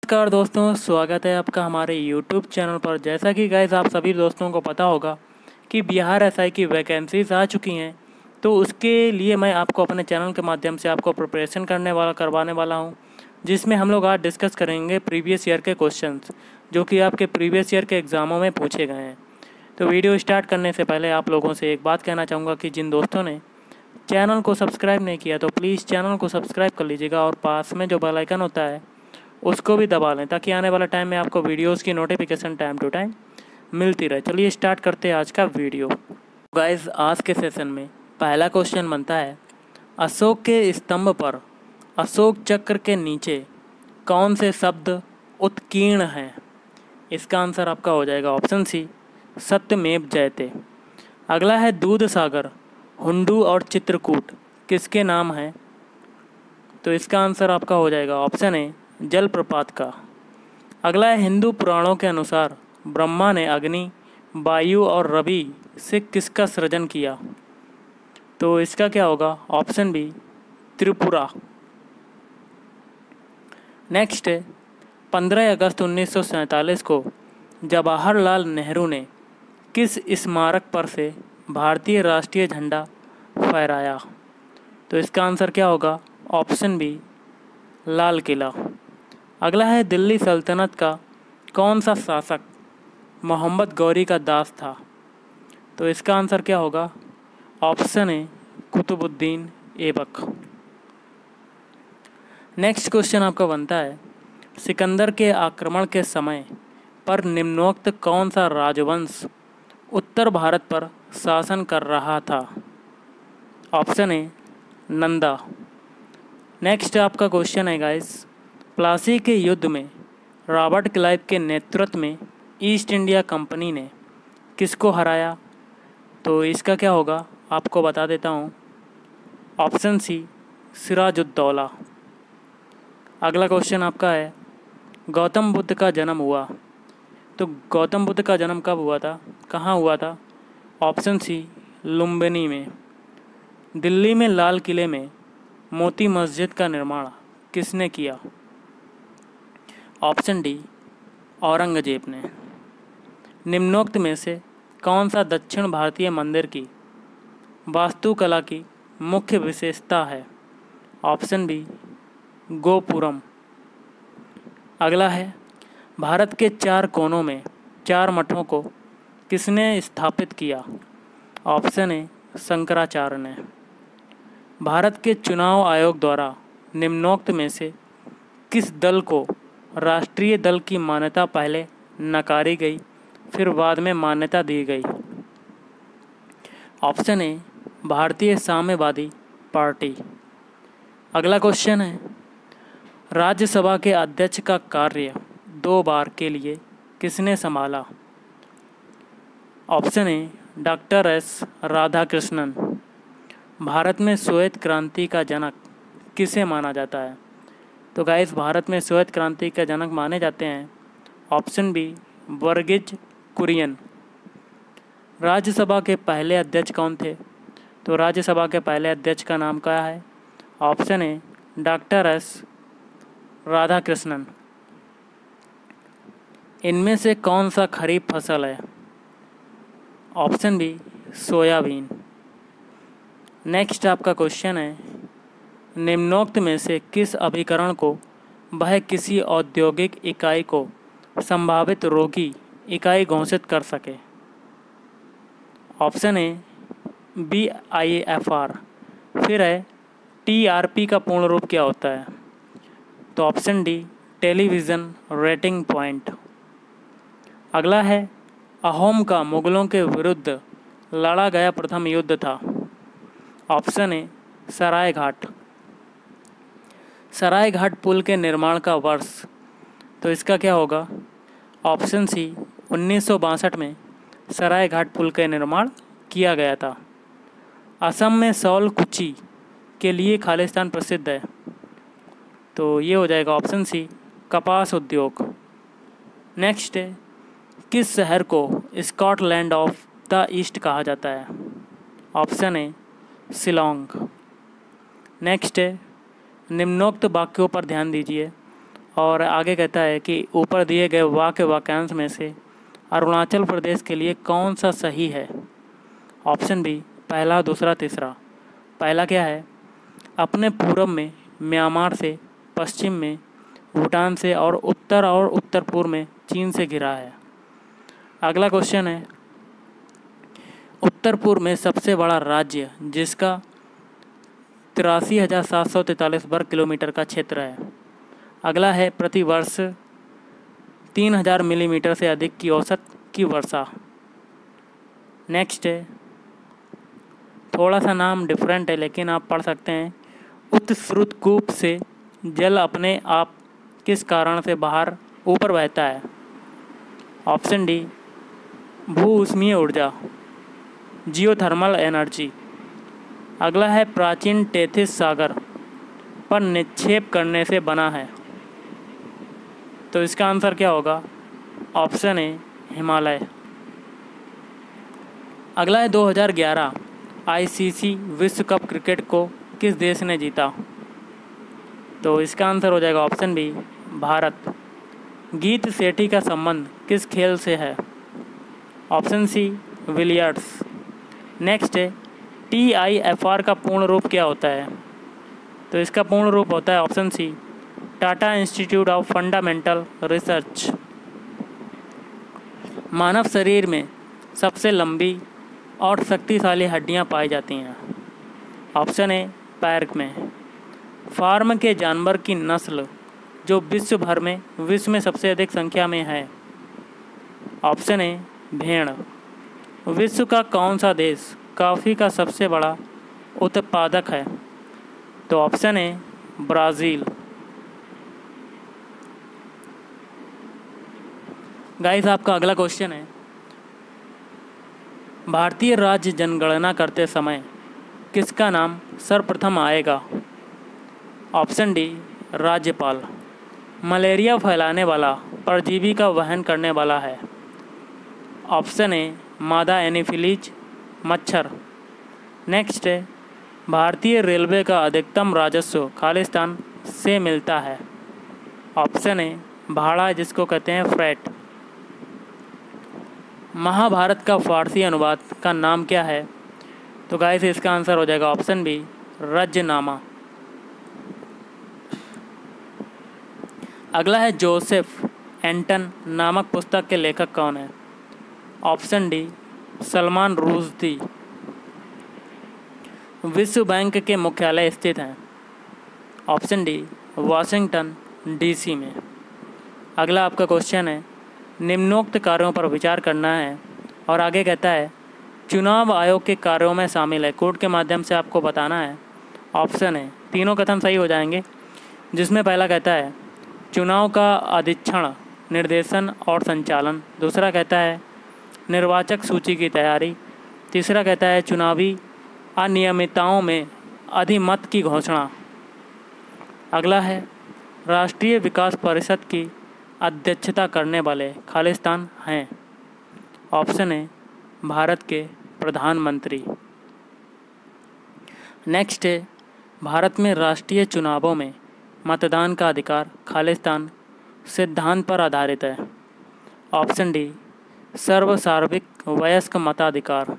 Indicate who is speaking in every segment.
Speaker 1: नमस्कार दोस्तों, स्वागत है आपका हमारे YouTube चैनल पर। जैसा कि गाइस आप सभी दोस्तों को पता होगा कि बिहार एसआई की वैकेंसीज आ चुकी हैं, तो उसके लिए मैं आपको अपने चैनल के माध्यम से आपको प्रिपरेशन करवाने वाला हूं, जिसमें हम लोग आज डिस्कस करेंगे प्रीवियस ईयर के क्वेश्चंस जो कि आपके प्रीवियस ईयर के एग्ज़ामों में पूछे गए हैं। तो वीडियो स्टार्ट करने से पहले आप लोगों से एक बात कहना चाहूँगा कि जिन दोस्तों ने चैनल को सब्सक्राइब नहीं किया तो प्लीज़ चैनल को सब्सक्राइब कर लीजिएगा और पास में जो बेल आइकन होता है उसको भी दबा लें, ताकि आने वाला टाइम में आपको वीडियोस की नोटिफिकेशन टाइम टू टाइम मिलती रहे। चलिए स्टार्ट करते हैं आज का वीडियो। गाइस आज के सेशन में पहला क्वेश्चन बनता है, अशोक के स्तंभ पर अशोक चक्र के नीचे कौन से शब्द उत्कीर्ण हैं? इसका आंसर आपका हो जाएगा ऑप्शन सी, सत्यमेव जयते। अगला है दूध सागर, हुंडू और चित्रकूट किसके नाम हैं? तो इसका आंसर आपका हो जाएगा ऑप्शन ए, जलप्रपात का। अगला है हिंदू पुराणों के अनुसार ब्रह्मा ने अग्नि, वायु और रवि से किसका सृजन किया? तो इसका क्या होगा? Option B, Tripura. नेक्स्ट है 15 अगस्त 1947 को जवाहरलाल नेहरू ने किस स्मारक पर से भारतीय राष्ट्रीय झंडा फहराया? तो इसका आंसर क्या होगा? Option B, Lal Qila. अगला है दिल्ली सल्तनत का कौन सा शासक मोहम्मद गौरी का दास था? तो इसका आंसर क्या होगा? Option A, Qutbuddin Aibak. Next question आपका बनता है, सिकंदर के आक्रमण के समय पर निम्नोक्त कौन सा राजवंश उत्तर भारत पर शासन कर रहा था? ऑप्शन ए, नंदा। नेक्स्ट आपका क्वेश्चन है गाइस, प्लासी के युद्ध में रॉबर्ट क्लाइव के नेतृत्व में ईस्ट इंडिया कंपनी ने किसको हराया? तो इसका क्या होगा? आपको बता देता हूँ, ऑप्शन सी, सिराजुद्दौला। अगला क्वेश्चन आपका है, गौतम बुद्ध का जन्म हुआ, तो गौतम बुद्ध का जन्म कब हुआ था, कहाँ हुआ था? ऑप्शन सी, लुम्बिनी में। दिल्ली में लाल किले में मोती मस्जिद का निर्माण किसने किया? ऑप्शन डी, औरंगजेब ने। निम्नोक्त में से कौन सा दक्षिण भारतीय मंदिर की वास्तुकला की मुख्य विशेषता है? Option B, gopuram. अगला है, भारत के 4 कोनों में 4 मठों को किसने स्थापित किया? ऑप्शन ए, शंकराचार्य ने। भारत के चुनाव आयोग द्वारा निम्नोक्त में से किस दल को राष्ट्रीय दल की मान्यता पहले नकारी गई फिर बाद में मान्यता दी गई? ऑप्शन ए, भारतीय साम्यवादी पार्टी। अगला क्वेश्चन है, राज्यसभा के अध्यक्ष का कार्य 2 बार के लिए किसने संभाला? Option A, doctor S Radhakrishnan. Bharat में श्वेत क्रांति का जनक किसे माना जाता है? तो गाइस भारत में श्वेत क्रांति का जनक माने जाते हैं ऑप्शन बी, वर्गीज कुरियन। राज्यसभा के पहले अध्यक्ष कौन थे? तो राज्यसभा के पहले अध्यक्ष का नाम क्या है? Option A, doctor S Radhakrishnan. इनमें से कौन सा खरीफ फसल है? Option B, soybean. नेक्स्ट आपका क्वेश्चन है, निम्नोक्त में से किस अभिकरण को वह किसी औद्योगिक इकाई को संभावित रोगी इकाई घोषित कर सके? Option A, BIFR। फिर है TRP का पूर्ण रूप क्या होता है? तो option D, television rating point. अगला है, अहोम का मुगलों के विरुद्ध लड़ा गया प्रथम युद्ध था? Option A, Saraighat. सरायघाट पुल के निर्माण का वर्ष, तो इसका क्या होगा? ऑप्शन सी, 1962 में सरायघाट पुल का निर्माण किया गया था। असम में सौल कुची के लिए खालिस्तान प्रसिद्ध है, तो ये हो जाएगा ऑप्शन सी, कपास उद्योग। नेक्स्ट है, किस शहर को स्कॉटलैंड ऑफ द ईस्ट कहा जाता है? ऑप्शन ए, शिलोंग। नेक्स्ट है, निम्नोक्त वाक्यों पर ध्यान दीजिए और आगे कहता है कि ऊपर दिए गए वाक्यांश में से अरुणाचल प्रदेश के लिए कौन सा सही है। ऑप्शन बी पहला, दूसरा, तीसरा। पहला क्या है, अपने पूर्व में म्यांमार से, पश्चिम में भूटान से और उत्तर पूर्व में चीन से घिरा है। अगला क्वेश्चन है, उत्तर पूर्व में सबसे बड़ा राज्य जिसका 83,743 वर्ग किलोमीटर का क्षेत्र है। अगला है, प्रति वर्ष 3,000 मिलीमीटर से अधिक की औसत की वर्षा। नेक्स्ट है, थोड़ा सा नाम डिफरेंट है लेकिन आप पढ़ सकते हैं, उत्स्रुतकूप से जल अपने आप किस कारण से बाहर ऊपर बहता है। ऑप्शन डी भू ऊष्मीय ऊर्जा, जियोथर्मल एनर्जी। अगला है, प्राचीन टेथिस सागर पर निक्षेप करने से बना है। तो इसका आंसर क्या होगा। ऑप्शन ए हिमालय। अगला है, 2011 आईसीसी विश्व कप क्रिकेट को किस देश ने जीता। तो इसका आंसर हो जाएगा ऑप्शन बी भारत। गीत सेठी का संबंध किस खेल से है। Option C billiards. नेक्स्ट है, TIFR का पूर्ण रूप क्या होता है। तो इसका पूर्ण रूप होता है option C Tata institute of fundamental research. मानव शरीर में सबसे लंबी और शक्तिशाली हड्डियां पाई जाती हैं। ऑप्शन ए पैर में। फार्म के जानवर की नस्ल जो विश्व में सबसे अधिक संख्या में है। ऑप्शन ए भेड़। विश्व का कौन सा देश कॉफ़ी का सबसे बड़ा उत्पादक है। तो ऑप्शन ए ब्राज़ील। गाइस, आपका अगला क्वेश्चन है, भारतीय राज्य जनगणना करते समय किसका नाम सर्वप्रथम आएगा। ऑप्शन डी राज्यपाल। मलेरिया फैलाने वाला परजीवी का वहन करने वाला है। ऑप्शन ए मादा एनीफिलीज मच्छर। नेक्स्ट है, भारतीय रेलवे का अधिकतम राजस्व खालिस्तान से मिलता है। ऑप्शन ए भाड़ा, जिसको कहते हैं फ्रेट। महाभारत का फारसी अनुवाद का नाम क्या है। तो गाइस, इसका आंसर हो जाएगा ऑप्शन बी रज्जनामा। अगला है, जोसेफ एंटन नामक पुस्तक के लेखक कौन है। Option D Salman Rushdie. विश्व बैंक के मुख्यालय स्थित हैं। ऑप्शन डी वाशिंगटन DC में। अगला आपका क्वेश्चन है, निम्नोक्त कार्यों पर विचार करना है और आगे कहता है चुनाव आयोग के कार्यों में शामिल है, कोड के माध्यम से आपको बताना है। ऑप्शन है, तीनों कथन सही हो जाएंगे, जिसमें पहला कहता है चुनाव का अधीक्षण, निर्देशन और संचालन। दूसरा कहता है निर्वाचक सूची की तैयारी। तीसरा कहता है चुनावी अनियमितताओं में अधिमत की घोषणा। अगला है, राष्ट्रीय विकास परिषद की अध्यक्षता करने वाले खालिस्तान हैं। ऑप्शन है भारत के प्रधानमंत्री। नेक्स्ट है, भारत में राष्ट्रीय चुनावों में मतदान का अधिकार खालिस्तान सिद्धांत पर आधारित है। ऑप्शन डी सर्वसार्वत्रिक वयस्क मताधिकार।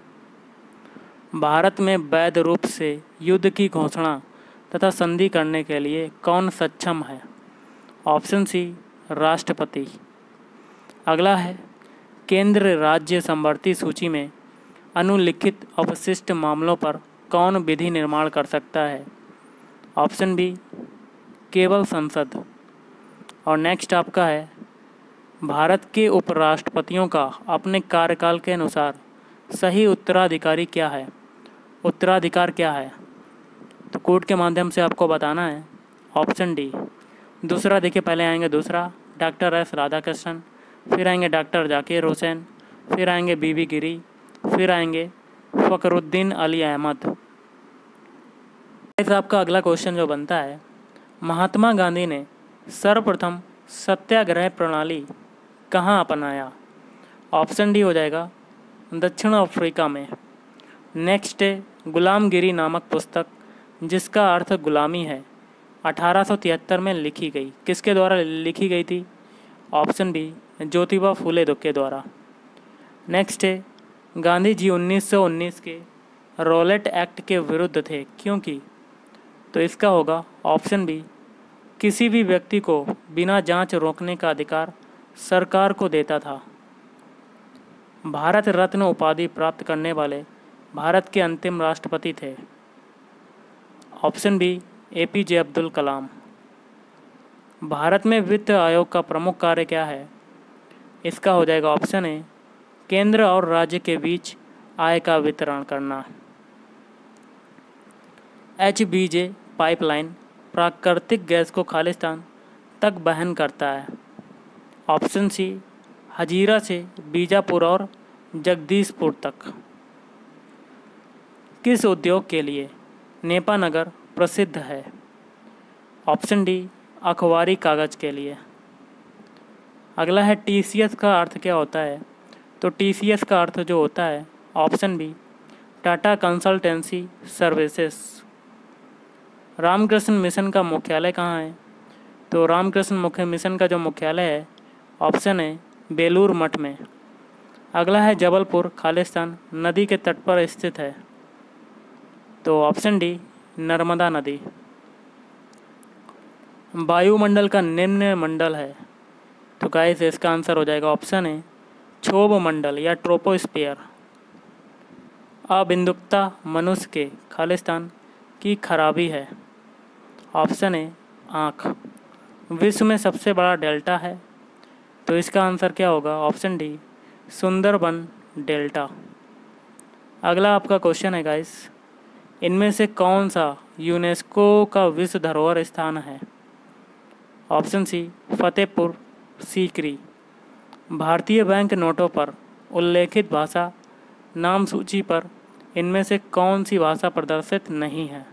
Speaker 1: भारत में वैध रूप से युद्ध की घोषणा तथा संधि करने के लिए कौन सक्षम है। ऑप्शन सी राष्ट्रपति। अगला है, केंद्र राज्य समवर्ती सूची में अनुलिखित अवशिष्ट मामलों पर कौन विधि निर्माण कर सकता है। ऑप्शन बी केवल संसद। और नेक्स्ट आपका है, भारत के उपराष्ट्रपतियों का अपने कार्यकाल के अनुसार सही उत्तराधिकारी क्या है। उत्तराधिकार क्या है, तो कोड के माध्यम से आपको बताना है। Option D. दूसरा देखिए, पहले आएंगे दूसरा डॉक्टर एस राधाकृष्णन, फिर आएंगे डॉक्टर जाकिर हुसैन, फिर आएंगे बीबी गिरी, फिर आएंगे फ़खरुद्दीन अली अहमद। इस आपका अगला क्वेश्चन जो बनता है, महात्मा गांधी ने सर्वप्रथम सत्याग्रह प्रणाली कहाँ अपनाया। ऑप्शन डी हो जाएगा दक्षिण अफ्रीका में। नेक्स्ट है, गुलामगिरी नामक पुस्तक जिसका अर्थ गुलामी है। 1873 में लिखी गई। किसके द्वारा लिखी गई थी? ऑप्शन बी ज्योतिबा फूले के द्वारा। नेक्स्ट है, गांधी जी 1919 के रॉलेट एक्ट के विरुद्ध थे क्योंकि? तो इसका होगा ऑप्शन बी किसी भी व्यक्ति को बिना जांच रोकने का अधिकार सरकार को देता था। भारत रत्न उपाधि प्राप्त करने वाले भारत के अंतिम राष्ट्रपति थे। Option B APJ Abdul Kalam. Bharat में वित्त आयोग का प्रमुख कार्य क्या है? इसका हो जाएगा ऑप्शन ए केंद्र और राज्य के बीच आय का वितरण करना। एचबीजे पाइपलाइन प्राकृतिक गैस को खालिस्तान तक वहन करता है। ऑप्शन सी हजीरा से बीजापुर और जगदीशपुर तक। किस उद्योग के लिए नेपानगर प्रसिद्ध है? ऑप्शन डी अखबारी कागज़ के लिए। अगला है टीसीएस का अर्थ क्या होता है? तो टीसीएस का अर्थ जो होता है option B Tata Consultancy Services. Ramakrishna Mission का मुख्यालय कहाँ है? तो रामकृष्ण मुख्य मिशन का जो मुख्यालय है ऑप्शन है बेलूर मठ में। अगला है जबलपुर खालिस्तान नदी के तट पर स्थित है। तो ऑप्शन डी नर्मदा नदी। वायुमंडल का निम्न मंडल है। तो गाइस इसका आंसर हो जाएगा ऑप्शन है क्षोभ मंडल या ट्रोपोस्फियर। अबिंदुकता मनुष्य के खालिस्तान की खराबी है। ऑप्शन है आँख। विश्व में सबसे बड़ा डेल्टा है। तो इसका आंसर क्या होगा? Option D Sundarban delta. अगला आपका क्वेश्चन है गाइस, इनमें से कौन सा यूनेस्को का विश्व धरोहर स्थान है? Option C Fatehpur Sikri. भारतीय बैंक नोटों पर उल्लेखित भाषा नाम सूची पर इनमें से कौन सी भाषा प्रदर्शित नहीं है?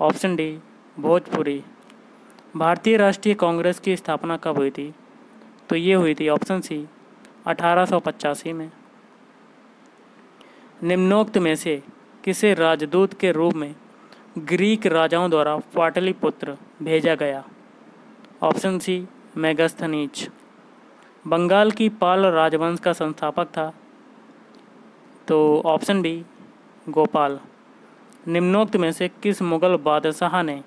Speaker 1: Option D Bhojpuri. भारतीय राष्ट्रीय कांग्रेस की स्थापना कब हुई थी? तो ये हुई थी ऑप्शन सी 1885 में। निम्नोक्त में से किसे राजदूत के रूप में ग्रीक राजाओं द्वारा पाटलिपुत्र भेजा गया? Option C Megasthenes. बंगाल की पाल राजवंश का संस्थापक था। तो ऑप्शन बी गोपाल। निम्नोक्त में से किस मुगल बादशाह ने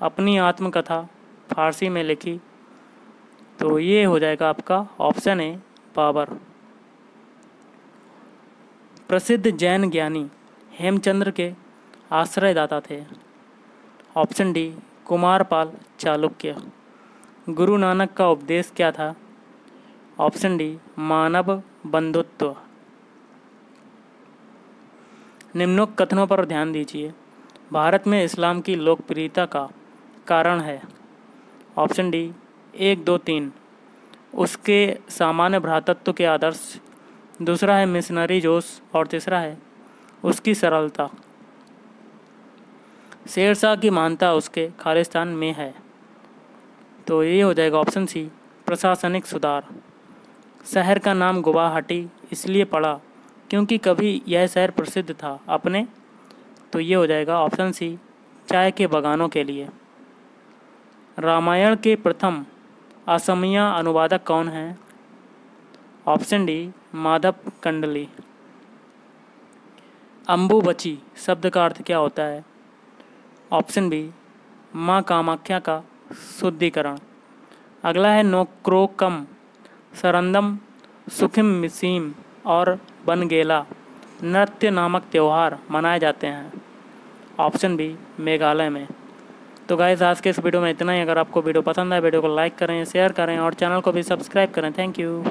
Speaker 1: अपनी आत्मकथा फारसी में लिखी? तो ये हो जाएगा आपका ऑप्शन है बाबर। प्रसिद्ध जैन ज्ञानी हेमचंद्र के आश्रयदाता थे। Option D Kumarpal Chalukya. गुरु नानक का उपदेश क्या था? ऑप्शन डी मानव बंधुत्व। निम्नोक्त कथनों पर ध्यान दीजिए। भारत में इस्लाम की लोकप्रियता का कारण है। ऑप्शन डी 1, 2, 3 उसके सामान्य भ्रातृत्व के आदर्श, दूसरा है मिशनरी जोश और तीसरा है उसकी सरलता। शेरशाह की महानता उसके खालिस्तान में है। तो ये हो जाएगा ऑप्शन सी प्रशासनिक सुधार। शहर का नाम गुवाहाटी इसलिए पड़ा क्योंकि कभी यह शहर प्रसिद्ध था अपने। तो ये हो जाएगा ऑप्शन सी चाय के बागानों के लिए। रामायण के प्रथम असमिया अनुवादक कौन हैं? Option D Madhav Kandali. अम्बुबची शब्द का अर्थ क्या होता है? ऑप्शन बी माँ कामाख्या का शुद्धिकरण। अगला है नोक्रोकम सरंदम सुखिम मिसीम और बनगेला नृत्य नामक त्यौहार मनाए जाते हैं। ऑप्शन बी मेघालय में। तो गाइस आज के इस वीडियो में इतना ही। अगर आपको वीडियो पसंद आए वीडियो को लाइक करें, शेयर करें और चैनल को भी सब्सक्राइब करें। Thank you.